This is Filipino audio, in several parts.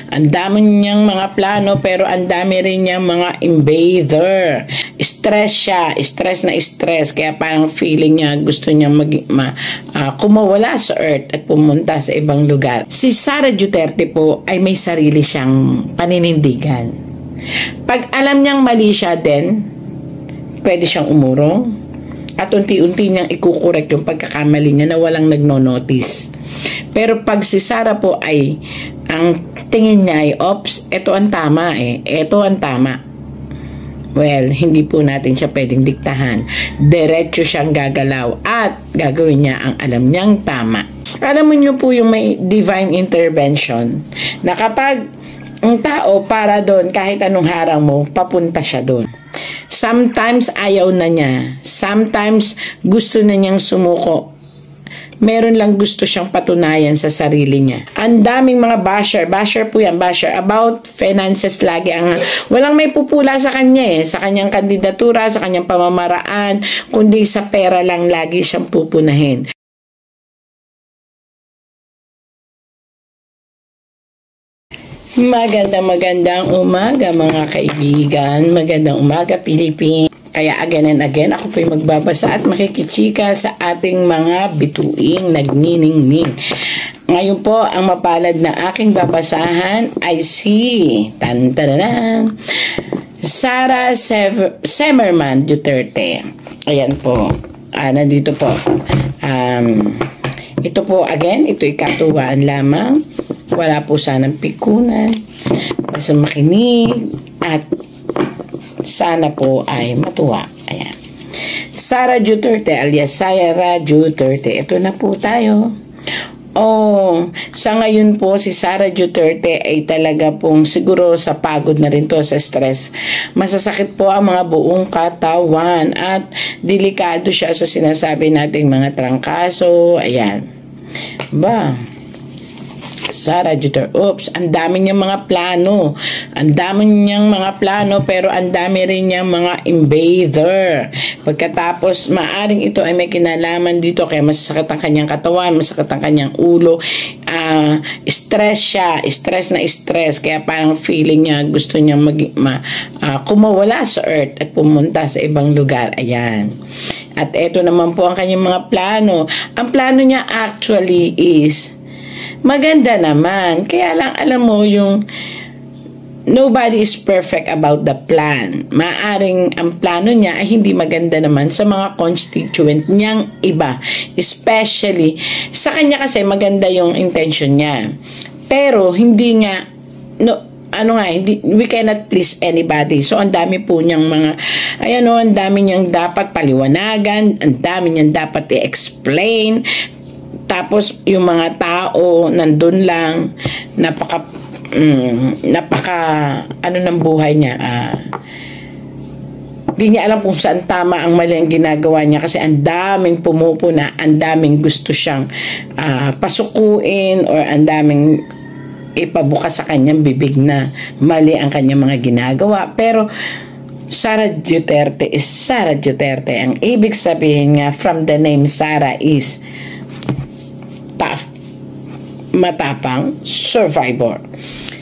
Ang dami niyang mga plano pero ang dami rin niyang mga invader. Stress siya, stress na stress. Kaya parang feeling niya gusto niya kumawala sa earth at pumunta sa ibang lugar. Si Sara Duterte po ay may sarili siyang paninindigan. Pag alam niyang mali siya din, pwede siyang umurong at unti-unti niyang ikukorek yung pagkakamali niya na walang nagno-notice. Pero pag si Sara po ay ang tingin niya ay, ops, ito ang tama ito ang tama. Well, hindi po natin siya pwedeng diktahan. Diretso siyang gagalaw at gagawin niya ang alam niyang tama. Alam mo niyo po yung may divine intervention na kapag ang tao para doon, kahit anong harang mo, papunta siya doon. Sometimes ayaw na niya. Sometimes gusto na niyang sumuko. Meron lang gusto siyang patunayan sa sarili niya. Ang daming mga basher po yan, basher about finances lagi. Walang may pupula sa kanya sa kanyang kandidatura, sa kanyang pamamaraan, kundi sa pera lang lagi siyang pupunahin. Magandang umaga mga kaibigan. Magandang umaga Pilipinas. Kaya again and again ako po'y magbabasa at makikichika sa ating mga bituing nagniningning. Ngayon po ang mapalad na aking babasahan ay si Sara Semerman Duterte. Ayan po. Nandito po. Ito po again, ito'y katuwaan lamang. Wala po sanang pikunan. Basta makinig at sana po ay matuwa. Ayan. Sara Duterte alias Sara Duterte. Ito na po tayo. Sa ngayon po si Sara Duterte ay talaga pong siguro sa pagod na rin to, sa stress. Masasakit po ang mga buong katawan at delikado siya sa sinasabi nating mga trangkaso. Ayan. Sara Duterte, ang dami niyang mga plano. Ang dami niyang mga plano pero ang dami rin niyang mga invader. Pagkatapos, maaring ito ay may kinalaman dito kaya masasakit ang kanyang katawan, masakit ang kanyang ulo. Stress siya, stress na stress. Kaya parang feeling niya gusto niya kumawala sa earth at pumunta sa ibang lugar. Ayan. At ito naman po ang kanyang mga plano. Ang plano niya actually is maganda naman. Kaya lang alam mo yung nobody is perfect about the plan. Maaring ang plano niya ay hindi maganda naman sa mga constituent niyang iba. Especially sa kanya kasi maganda yung intention niya. Pero hindi nga we cannot please anybody. So ang dami po niyang mga ang dami niyang dapat paliwanagan, ang dami niyang dapat i-explain. Tapos yung mga tao nandun lang, napaka ng buhay niya. Hindi niya alam kung saan tama ang mali ang ginagawa niya kasi ang daming pumupuna, ang daming gusto siyang pasukuin or ang daming ipabukas sa kanyang bibig na mali ang kanyang mga ginagawa. Pero Sara Duterte is Sara Duterte. Ang ibig sabihin nga from the name Sara is tough, matapang, survivor.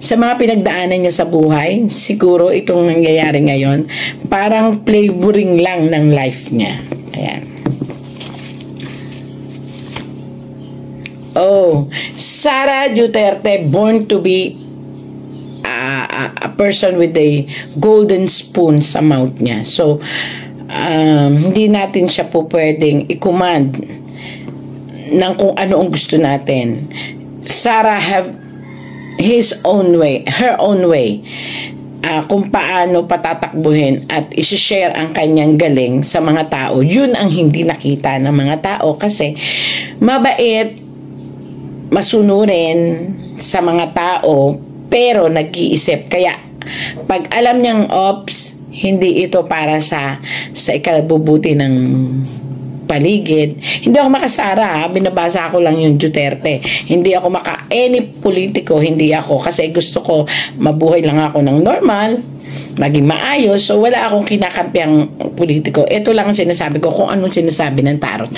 Sa mga pinagdaanan niya sa buhay, siguro itong nangyayari ngayon, parang flavoring lang ng life niya. Ayan. Sara Duterte, born to be a person with a golden spoon sa mouth niya. So, hindi natin siya po pwedeng i-command ng kung ano ang gusto natin. Sara have his own way, her own way, kung paano patatakbuhin at isi-share ang kanyang galing sa mga tao. Yun ang hindi nakita ng mga tao kasi mabait, masunurin sa mga tao pero nag-iisip. Kaya pag alam niyang hindi ito para sa ikabubuti ng paligid. Hindi ako makasara, binabasa ko lang yung Duterte. Hindi ako any politiko, hindi ako. Kasi gusto ko, mabuhay lang ako ng normal, maging maayos. So, wala akong kinakampiang politiko. Ito lang ang sinasabi ko kung anong sinasabi ng tarot.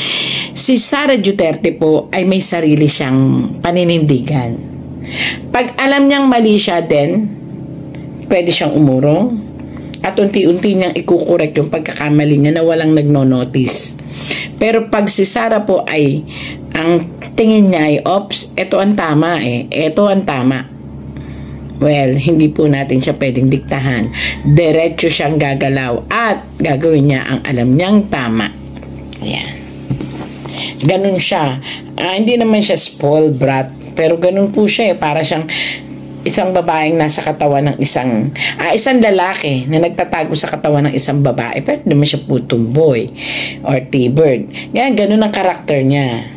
Si Sara Duterte po ay may sarili siyang paninindigan. Pag alam niyang mali siya din, pwede siyang umurong at unti-unti niyang ikukorek yung pagkakamali niya na walang nagno-notice. Pero pag si Sarah po ay ang tingin niya ay, ops, ito ang tama ito ang tama. Well, hindi po natin siya pwedeng diktahan. Diretso siyang gagalaw at gagawin niya ang alam niyang tama. Ayan. Ganun siya. Hindi naman siya spoiled brat, pero ganun po siya para siyang isang babaeng nasa katawan ng isang lalaki na nagtatago sa katawan ng isang babae, pero naman siya po tomboy or T-bird. Ganun ang karakter niya.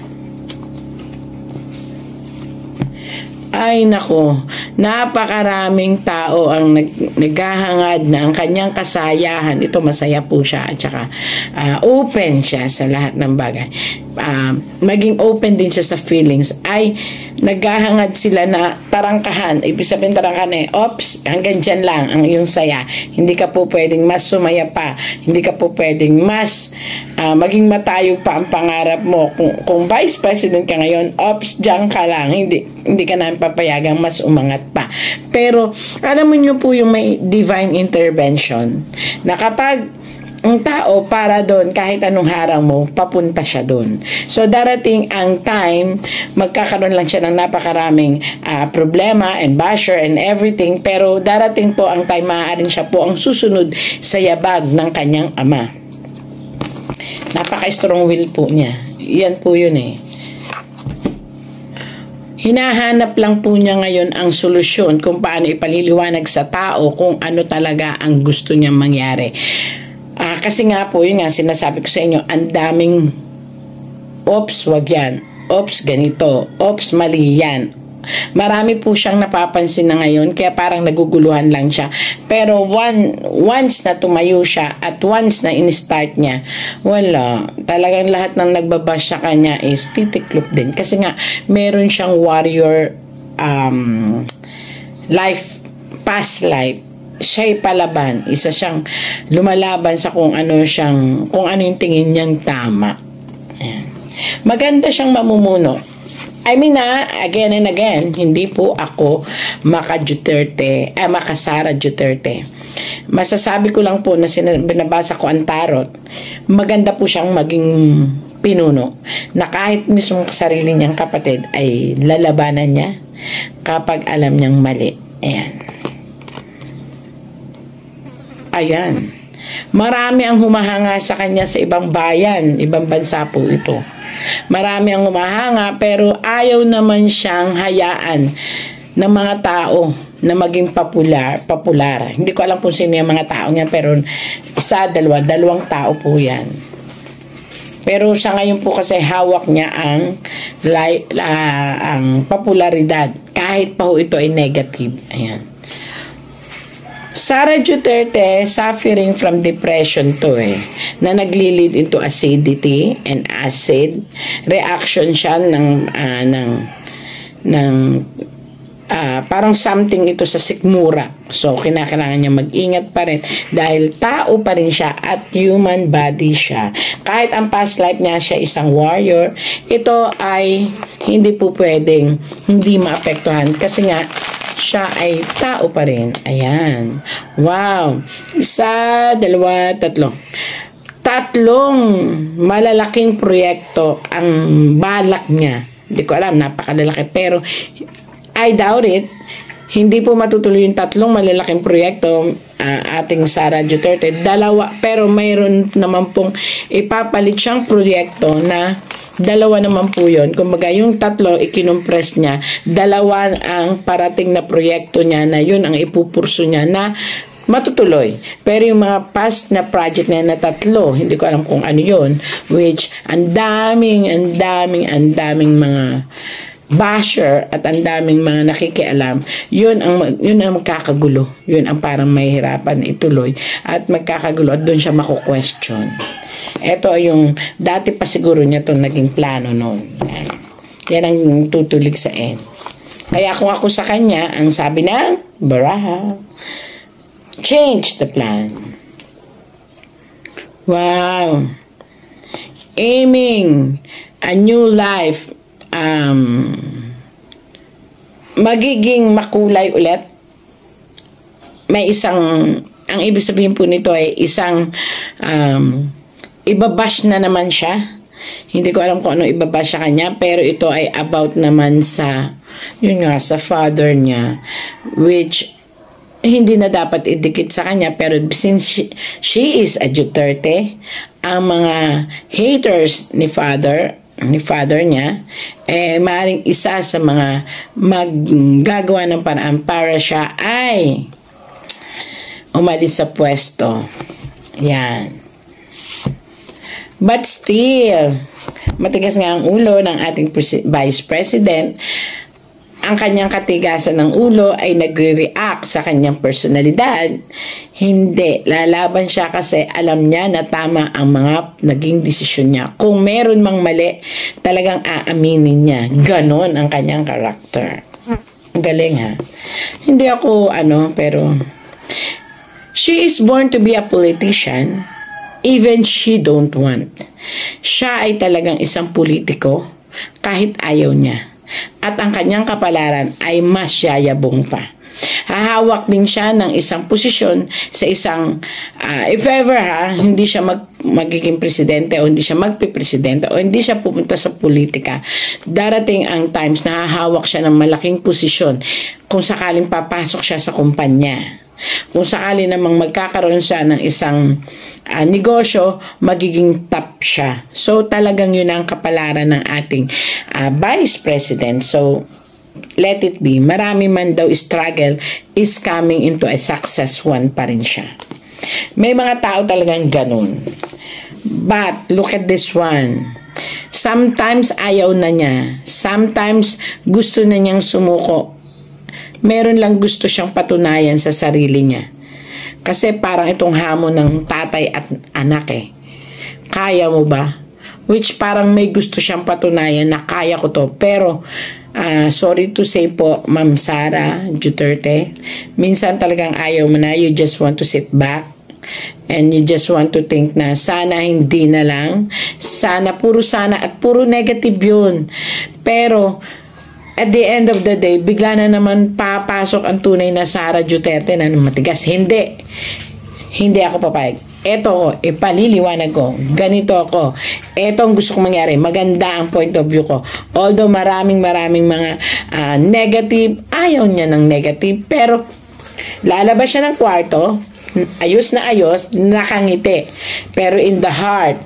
Ay nako, napakaraming tao ang naghahangad na ang kanyang kasayahan. Ito, masaya po siya at saka open siya sa lahat ng bagay. Maging open din siya sa feelings. Ay naghahangad sila na tarangkahan. Ibig sabihin tarangkahan ops, hanggang dyan lang ang iyong saya. Hindi ka po pwedeng mas sumaya pa. Hindi ka po pwedeng mas maging matayog pa ang pangarap mo. Kung vice president ka ngayon, ops, dyan ka lang. Hindi ka na papayagang mas umangat pa. Pero alam mo nyo po yung may divine intervention na kapag ang tao para doon, kahit anong harang mo, papunta siya doon. So darating ang time, magkakaroon lang siya ng napakaraming problema and basher and everything, pero darating po ang time, maaaring siya po ang susunod sa yabag ng kanyang ama. Napaka-strong will po niya. Yan po yun Hinahanap lang po niya ngayon ang solusyon kung paano ipaliliwanag sa tao kung ano talaga ang gusto niyang mangyari. Kasi nga po, yun nga, sinasabi ko sa inyo, ang daming, ops, wag yan, ops, ganito, ops, mali yan. Marami po siyang napapansin na ngayon, kaya parang naguguluhan lang siya. Pero once na tumayo siya at once na in-start niya, wala, talagang lahat ng nagbabash sa kanya is titiklop din. Kasi nga, meron siyang warrior life, past life. Siya'y palaban, isa siyang lumalaban sa kung ano yung tingin niyang tama. Ayan. Maganda siyang mamumuno. I mean again and again, hindi po ako maka Sara Duterte. Masasabi ko lang po na binabasa ko ang tarot, maganda po siyang maging pinuno na kahit mismo sarili niyang kapatid ay lalabanan niya kapag alam niyang mali. Ayan. Marami ang humahanga sa kanya sa ibang bayan, ibang bansa po ito. Marami ang humahanga pero ayaw naman siyang hayaan ng mga tao na maging popular. Hindi ko alam kung sino yung mga tao niya, pero dalawang tao po yan. Pero sa ngayon po kasi hawak niya ang popularidad kahit pa ho ito ay negative. Ayan. Sara Duterte suffering from depression na nagli-lead into acidity and acid reaction siya parang something ito sa sikmura. So kinakailangan niya mag-ingat pa rin dahil tao pa rin siya at human body siya. Kahit ang past life niya siya isang warrior, ito ay hindi po pwedeng hindi maapektuhan kasi nga siya ay tao pa rin. Ayan. Wow. 1, 2, 3. 3 malalaking proyekto ang balak niya. Hindi ko alam, napakalalaki. Pero, I doubt it. Hindi po matutuloy yung 3 malalaking proyekto ating Sara Duterte. 2, pero mayroon naman pong ipapalit siyang proyekto na 2 naman po yun. Kumbaga yung 3 ikinompress niya, 2 ang parating na proyekto niya na yun ang ipupurso niya na matutuloy. Pero yung mga past na project niya na 3, hindi ko alam kung ano yun, which ang daming mga basher at ang daming mga nakikialam, yun ang magkakagulo. Yun ang parang mahihirapan ituloy at magkakagulo at doon siya mako-question. Ito yung dati pa siguro niya itong naging plano noon. Yan ang tutulig sa end. Kaya kung ako sa kanya, ang sabi ng Baraha, change the plan. Wow. Aiming a new life magiging makulay ulit. May isang, ang ibig sabihin po nito ay isang ibabash na naman siya. Hindi ko alam kung ano ibabash sa kanya, pero ito ay about naman sa, yun nga, sa father niya, which hindi na dapat idikit sa kanya, pero since she is a Duterte, ang mga haters ni father niya, maaaring isa sa mga maggagawa ng paraan para siya ay umalis sa pwesto. Yan. But still, matigas nga ang ulo ng ating Vice President. Ang kanyang katigasan ng ulo ay nagre-react sa kanyang personalidad. Hindi, lalaban siya kasi alam niya na tama ang mga naging desisyon niya. Kung meron mang mali, talagang aaminin niya. Ganon ang kanyang karakter. Galing ha. Hindi ako pero she is born to be a politician. Even she don't want. Siya ay talagang isang politiko kahit ayaw niya. At ang kanyang kapalaran ay mas yayabong pa. Hahawak din siya ng isang posisyon sa isang, if ever hindi siya magiging presidente o hindi siya magpipresidente o hindi siya pupunta sa politika, darating ang times na hahawak siya ng malaking posisyon kung sakaling papasok siya sa kumpanya. Kung sakali namang magkakaroon siya ng isang negosyo, magiging top siya. So, talagang yun ang kapalaran ng ating Vice President. So, let it be. Marami man daw struggle is coming into a success one pa rin siya. May mga tao talagang ganun. But, look at this one. Sometimes ayaw na niya. Sometimes gusto na niyang sumuko. Meron lang gusto siyang patunayan sa sarili niya. Kasi parang itong hamon ng tatay at anak Kaya mo ba? Which parang may gusto siyang patunayan na kaya ko to. Pero, sorry to say po, Ma'am Sara Duterte, minsan talagang ayaw mo na. You just want to sit back. And you just want to think na sana hindi na lang. Sana, puro sana at puro negative yun. Pero, at the end of the day, bigla na naman papasok ang tunay na Sara Duterte na matigas. Hindi. Hindi ako papayag. Ito ko, ipaliliwanag ko. Ganito ako. Ito ang gusto kong mangyari. Maganda ang point of view ko. Although maraming mga negative, ayaw niya ng negative. Pero lalabas siya ng kwarto, ayos na ayos, nakangiti. Pero in the heart,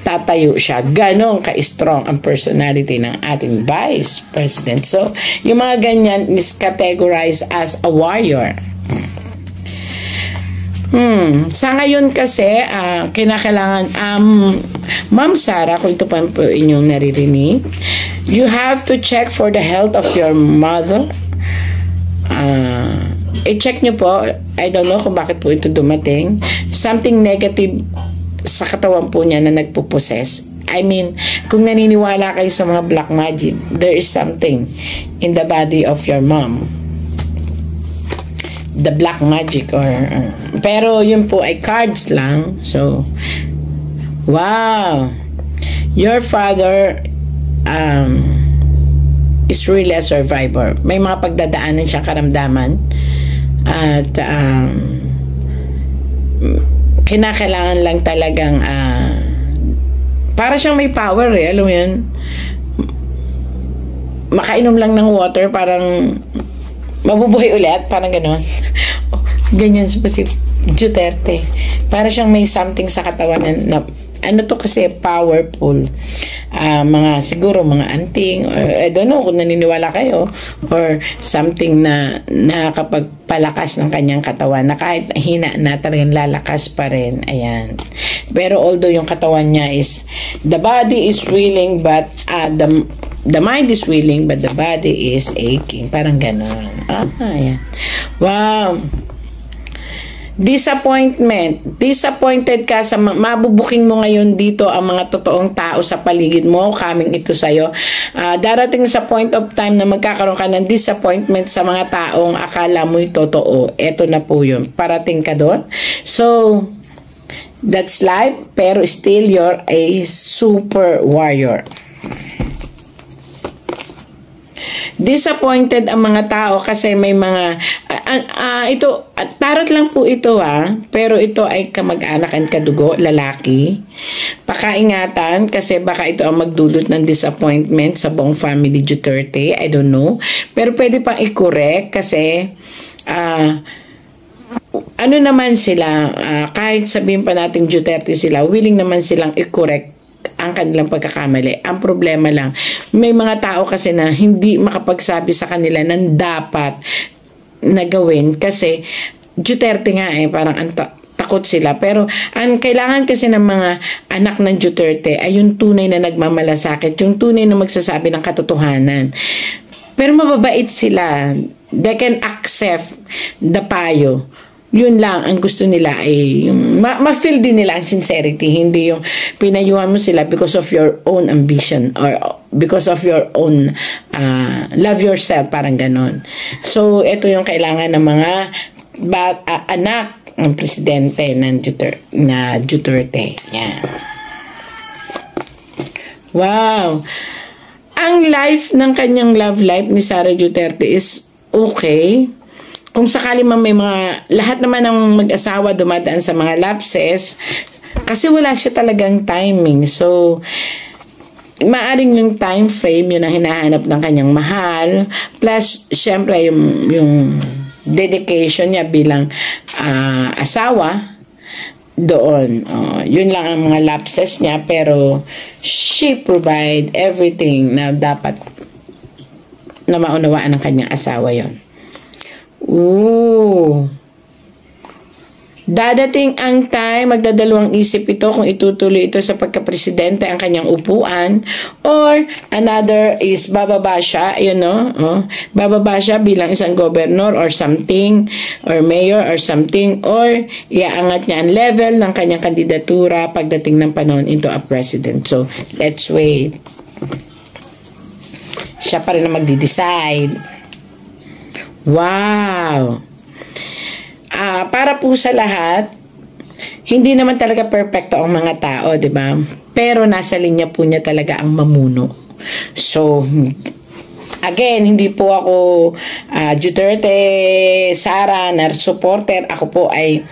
tatayo siya. Ganon ka-strong ang personality ng ating Vice President. So, yung mga ganyan is categorized as a warrior. Sa ngayon kasi, kinakailangan, Ma'am Sara, kung ito pa po inyong naririnig, you have to check for the health of your mother. I-check nyo po, I don't know kung bakit po ito dumating. Something negative sa katawan po niya na nagpuposes. I mean, kung naniniwala kayo sa mga black magic, there is something in the body of your mom. The black magic pero yun po ay cards lang. So, wow. Your father is really a survivor. May mga pagdadaanan siyang karamdaman at kinakailangan lang talagang para siyang may power alam mo yun, makainom lang ng water parang mabubuhay ulit, parang gano'n. Ganyan po si Duterte, para siyang may something sa katawan na ano to kasi powerful. Siguro mga anting or I don't know kung naniniwala kayo or something na nakakapagpalakas ng kanyang katawan na kahit hina na talagang lalakas pa rin. Ayan. Pero although yung katawan niya is the body is willing but the mind is willing but the body is aching. Parang ganon. Ayan. Wow. Disappointed ka sa mabubuking mo ngayon dito ang mga totoong tao sa paligid mo, coming ito sa'yo. Darating sa point of time na magkakaroon ka ng disappointment sa mga taong akala mo'y totoo. Ito na po yun. Parating ka doon. So, that's life, pero still you're a super warrior. Disappointed ang mga tao kasi may mga ito, tarot lang po ito pero ito ay kamag-anak and kadugo, lalaki. Pakaingatan kasi baka ito ang magdulot ng disappointment sa buong family Duterte, I don't know. Pero pwede pang i-correct kasi ano naman sila, kahit sabihin pa natin Duterte sila, willing naman silang i-correct ang kanilang pagkakamali. Ang problema lang, may mga tao kasi na hindi makapagsabi sa kanila ng dapat na gawin kasi Duterte nga parang takot sila. Pero ang kailangan kasi ng mga anak ng Duterte ay yung tunay na nagmamalasakit, yung tunay na magsasabi ng katotohanan. Pero mababait sila. They can accept the payo. Yun lang ang gusto nila ay ma-feel din nila ang sincerity, hindi yung pinayuhan mo sila because of your own ambition or because of your own love yourself, parang ganon. So ito yung kailangan ng mga anak ng presidente ng Duterte. Yan. Wow, ang life ng kanyang love life ni Sara Duterte is okay. Kung sakali man may mga, lahat naman ng mag-asawa dumadaan sa mga lapses, kasi wala siya talagang timing. So, maaring yung time frame, yun ang hinahanap ng kanyang mahal. Plus, syempre, yung dedication niya bilang asawa, doon. Yun lang ang mga lapses niya, pero she provide everything na dapat na maunawaan ng kanyang asawa yon. Ooh. Dadating ang time, magdadalawang isip ito kung itutuloy ito sa pagka-presidente ang kanyang upuan or another is bababa siya, bababa siya bilang isang governor or something or mayor or something or iaangat niya ang level ng kanyang kandidatura pagdating ng panahon into a president. So, let's wait. Siya pa rin na magdi-decide. Wow! Para po sa lahat, hindi naman talaga perfecto ang mga tao, di ba? Pero nasa linya po niya talaga ang mamuno. So, again, hindi po ako Duterte, Sara, na supporter. Ako po ay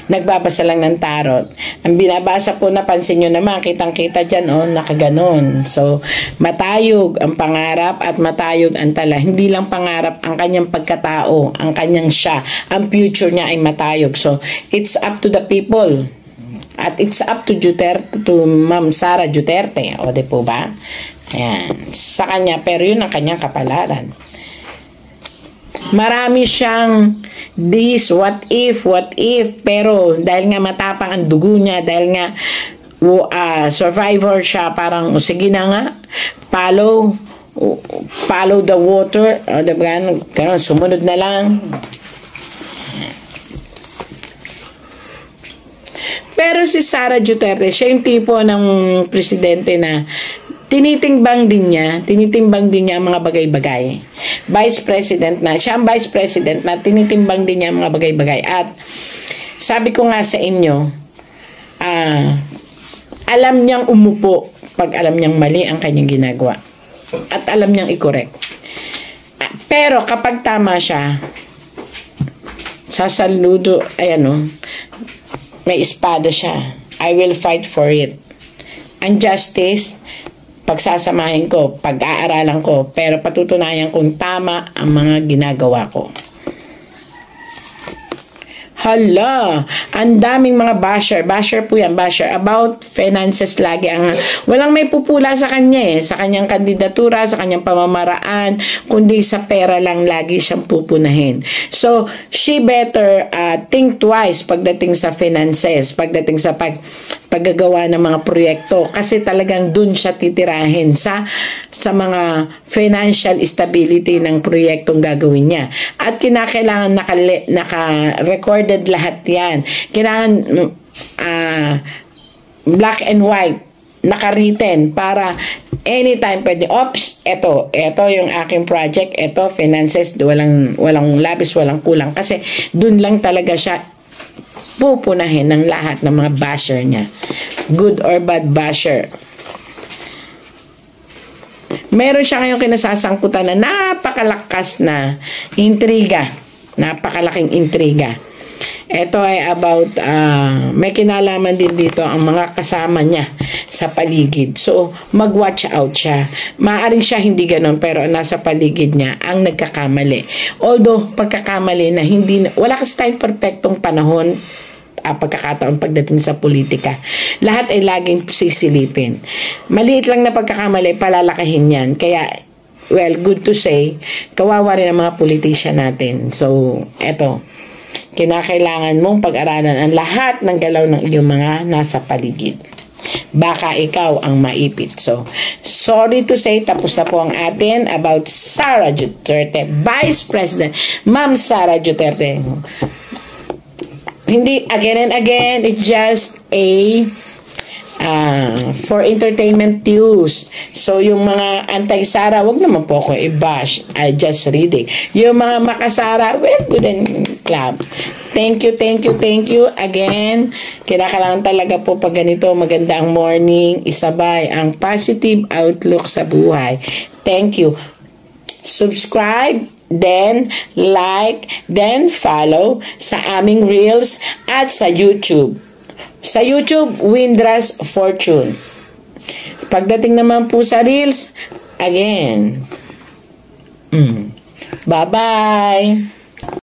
nagbabasa lang ng tarot. Ang binabasa po, napansin nyo naman, kitang-kita dyan, nakaganon. So, matayog ang pangarap at matayog ang tala. Hindi lang pangarap ang kanyang pagkatao, ang kanyang siya. Ang future niya ay matayog. So, it's up to the people. At it's up to Duterte, to Ma'am Sara Duterte. O, di po ba? Ayan. Sa kanya, pero yun ang kanyang kapalaran. Marami siyang this, what if, pero dahil nga matapang ang dugo niya, dahil nga survivor siya, parang sige na nga, follow the water, diba? Ganun, sumunod na lang. Pero si Sara Duterte, siya yung tipo ng presidente na tinitimbang din niya ang mga bagay-bagay. Vice President na, siya ang Vice President na tinitimbang din niya ang mga bagay-bagay. At sabi ko nga sa inyo, alam niyang umupo pag alam niyang mali ang kanyang ginagawa. At alam niyang i-correct. Pero kapag tama siya, sasaludo, may espada siya. I will fight for it. Ang justice, pagsasamahin ko, pag-aaralan ko, pero patutunayan kung tama ang mga ginagawa ko. Hala, ang daming mga basher po yan, basher about finances lagi. Walang may pupula sa kanya sa kanyang kandidatura, sa kanyang pamamaraan, kundi sa pera lang lagi siyang pupunahin. So, she better think twice pagdating sa finances, pagdating sa paggagawa ng mga proyekto, kasi talagang dun siya titirahin sa mga financial stability ng proyektong gagawin niya. At kinakailangan naka-recorded lahat yan. Kailangan black and white, naka-written para anytime pwede, ito yung aking project, ito finances, walang labis, walang kulang, kasi dun lang talaga siya pupunahin ng lahat ng mga basher niya, good or bad basher. meron siya ngayong kinasasangkutan na napakalakas na intriga. Napakalaking intriga. Ito ay about, may kinalaman din dito ang mga kasama niya sa paligid. So, mag-watch out siya. Maaring siya hindi ganun, pero nasa paligid niya ang nagkakamali. Although, pagkakamali na hindi, wala kasi tayong perfectong panahon, pagkakataon pagdating sa politika. Lahat ay laging sisilipin. Maliit lang na pagkakamali, palalakahin yan. Kaya, well, good to say, kawawa rin ang mga politician natin. So, eto, kinakailangan mong pag-aralan ang lahat ng galaw ng iyong mga nasa paligid. Baka ikaw ang maipit. So, sorry to say, tapos na po ang atin about Sara Duterte, Vice President, Ma'am Sara Duterte. Hindi, again and again, it's just a for entertainment use. So, yung mga anti-Sara, wag naman po ako i-bash. I just reading. Yung mga makasara, well, good and club. Thank you, thank you, thank you. Again, kinakailangan talaga po pag ganito, maganda ang morning, isabay ang positive outlook sa buhay. Thank you. Subscribe, then like, then follow sa aming Reels at sa YouTube. Sa YouTube, Windras Fortune. Pagdating naman po sa Reels, again. Bye-bye!